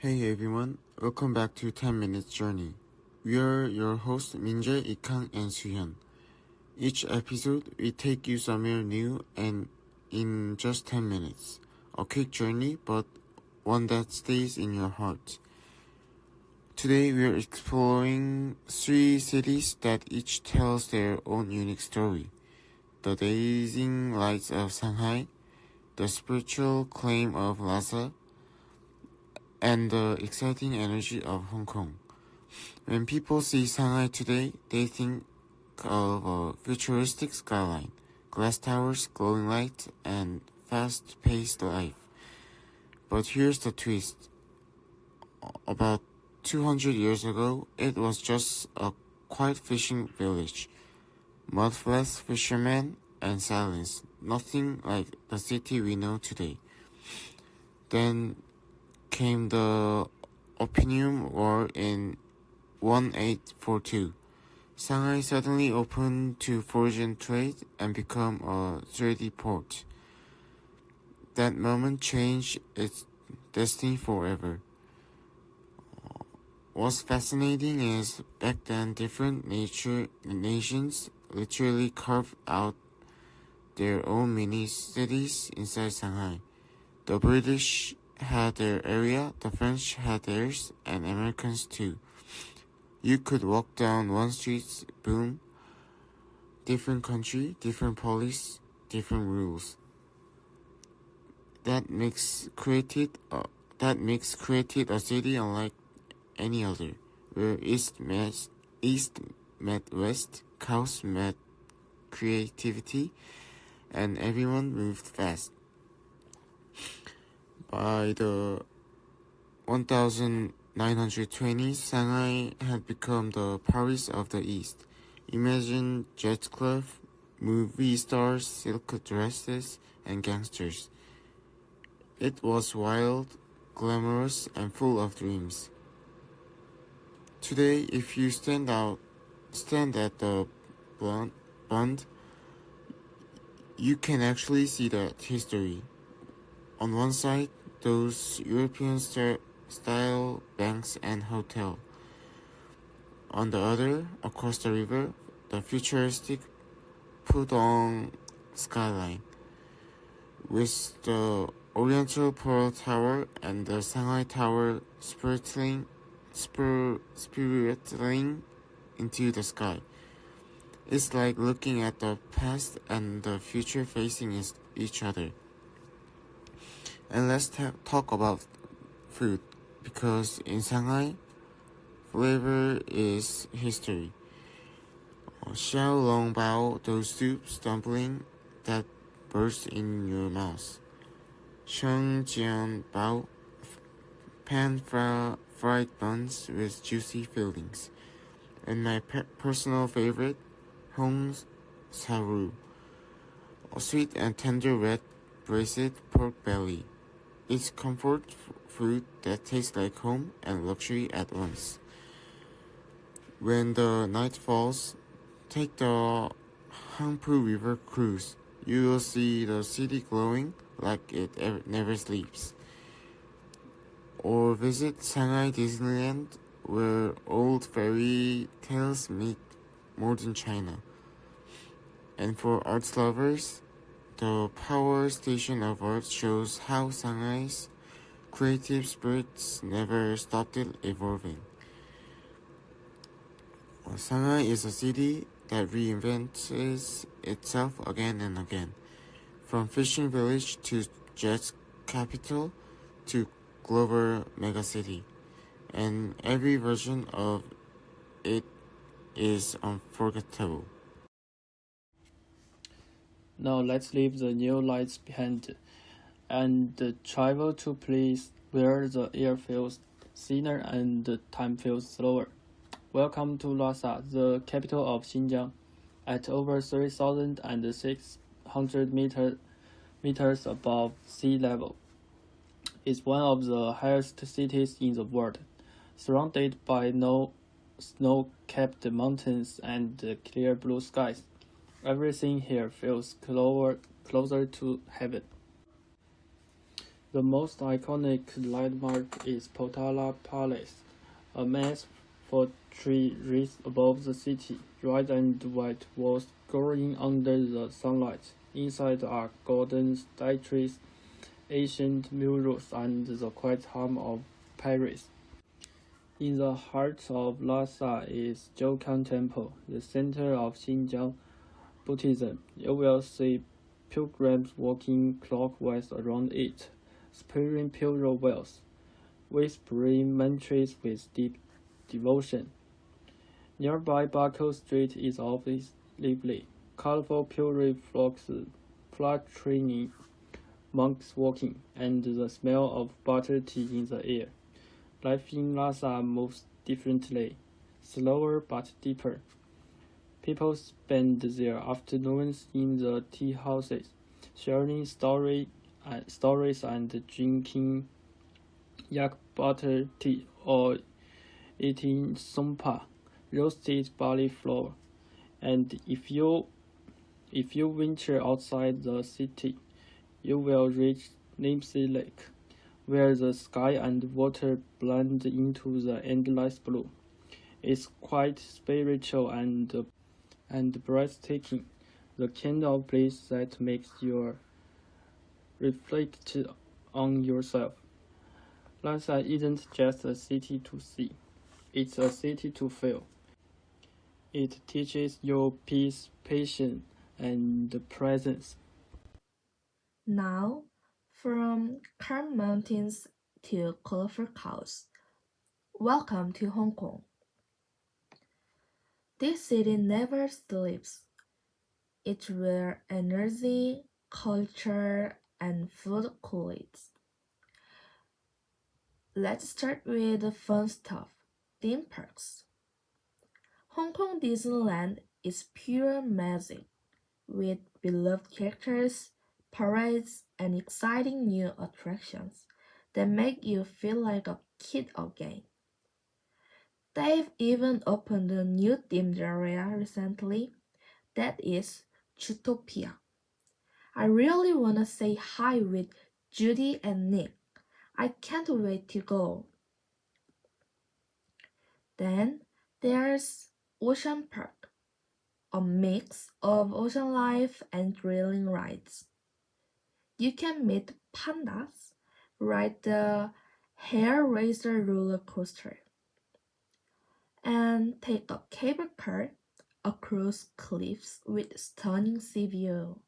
Hey everyone, welcome back to 10 Minutes Journey. We are your hosts Minjae, Ikang, and Suhyun. Each episode, we take you somewhere new and in just 10 minutes. A quick journey, but one that stays in your heart. Today, we are exploring 3 cities that each tells their own unique story. The dazzling lights of Shanghai, the spiritual claim of Lhasa, and the exciting energy of Hong Kong. When people see Shanghai today, they think of a futuristic skyline, glass towers, glowing lights, and fast-paced life. But here's the twist. About 200 years ago, it was just a quiet fishing village. Mud-flats, fishermen, and silence. Nothing like the city we know today. Then came the Opium War in 1842. Shanghai suddenly opened to foreign trade and became a trade port. That moment changed its destiny forever. What's fascinating is back then different nations literally carved out their own mini cities inside Shanghai. The British had their area, the French had theirs, and Americans too. You could walk down one street, boom, different country, different police, different rules. That mix created a city unlike any other, where East met West, chaos met creativity, and everyone moved fast. By the 1920s, Shanghai had become the Paris of the East. Imagine jet club, movie stars, silk dresses, and gangsters. It was wild, glamorous, and full of dreams. Today, if you stand at the Bund, you can actually see that history. On one side, those European style banks and hotel. On the other, across the river, the futuristic Pudong skyline, with the Oriental Pearl Tower and the Shanghai Tower spiraling into the sky. It's like looking at the past and the future facing each other. And let's talk about food, because in Shanghai, flavor is history. Xiaolongbao, those soups, dumpling that burst in your mouth. Shengjianbao, pan-fried buns with juicy fillings. And my personal favorite, Hong Saru, a sweet and tender red braised pork belly. It's comfort food that tastes like home and luxury at once. When the night falls, take the Hangpu River cruise. You will see the city glowing like it never sleeps. Or visit Shanghai Disneyland, where old fairy tales meet modern China. And for arts lovers, the Power Station of Art shows how Shanghai's creative spirits never stopped evolving. Shanghai is a city that reinvents itself again and again, from fishing village to jet capital to global megacity, and every version of it is unforgettable. Now let's leave the new lights behind and travel to a place where the air feels thinner and the time feels slower. Welcome to Lhasa, the capital of Xinjiang. At over 3,600 meters above sea level. It's one of the highest cities in the world, surrounded by snow-capped mountains and clear blue skies. Everything here feels closer to heaven. The most iconic landmark is Potala Palace, a massive fortress raised above the city, red and white walls glowing under the sunlight. Inside are golden statues, ancient murals, and the quiet hum of Paris. In the heart of Lhasa is Jokan Temple, the center of Xinjiang Buddhism. You will see pilgrims walking clockwise around it, spearing pillar wells, whispering mantras with deep devotion. Nearby Baku Street is always lively. Colorful pillar flocks fluttering, monks walking, and the smell of butter tea in the air. Life in Lhasa moves differently, slower but deeper. People spend their afternoons in the tea houses, sharing stories and drinking yak butter tea or eating sompa, roasted barley flour. And if you venture outside the city, you will reach Nimsi Lake, where the sky and water blend into the endless blue. It's quite spiritual and breathtaking, the kind of place that makes you reflect on yourself. Lhasa isn't just a city to see, it's a city to feel. It teaches you peace, patience, and presence. Now, from calm mountains to colorful cows, welcome to Hong Kong. This city never sleeps. It's where energy, culture, and food collides. Let's start with the fun stuff, theme parks. Hong Kong Disneyland is pure magic, with beloved characters, parades, and exciting new attractions that make you feel like a kid again. They've even opened a new themed area recently that is Zootopia. I really wanna say hi with Judy and Nick. I can't wait to go. Then there's Ocean Park, a mix of ocean life and thrilling rides. You can meet pandas, ride the hair raiser roller coaster, and take a cable car across cliffs with stunning sea view.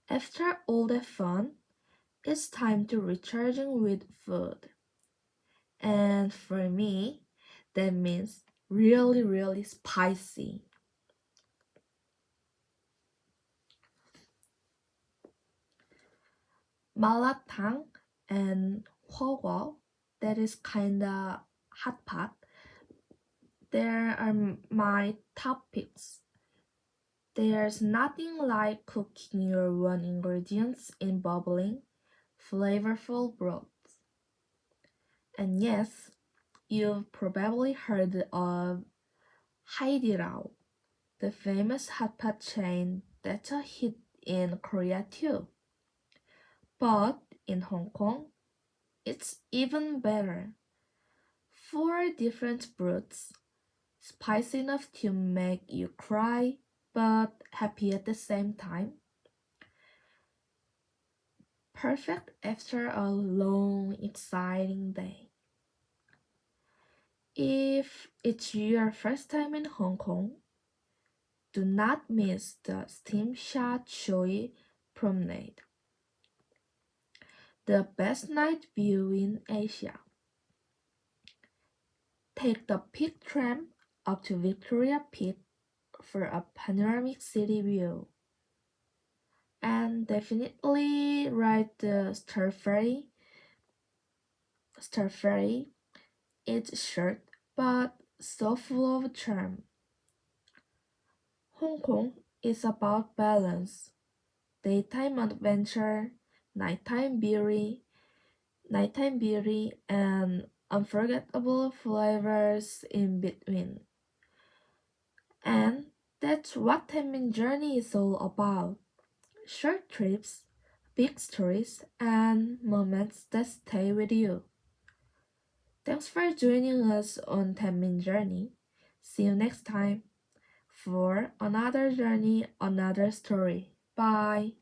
After all that fun, it's time to recharging with food. And for me, that means really, really spicy. Malatang and huo that is kinda hot pot. There are my top picks. There's nothing like cooking your own ingredients in bubbling, flavorful broths. And yes, you've probably heard of Haidirao, the famous hot pot chain that's a hit in Korea too. But in Hong Kong, it's even better. Four different broths, spicy enough to make you cry, but happy at the same time. Perfect after a long, exciting day. If it's your first time in Hong Kong, do not miss the Steam Shot Choi Promenade, the best night view in Asia. Take the Peak tram up to Victoria Peak for a panoramic city view. And definitely ride the Star Ferry. Star Ferry. It's short but so full of charm. Hong Kong is about balance. Daytime adventure, nighttime beauty, and unforgettable flavors in between. And that's what Taemin Journey is all about. Short trips, big stories, and moments that stay with you. Thanks for joining us on 10-minute journey. See you next time for another journey, another story. Bye.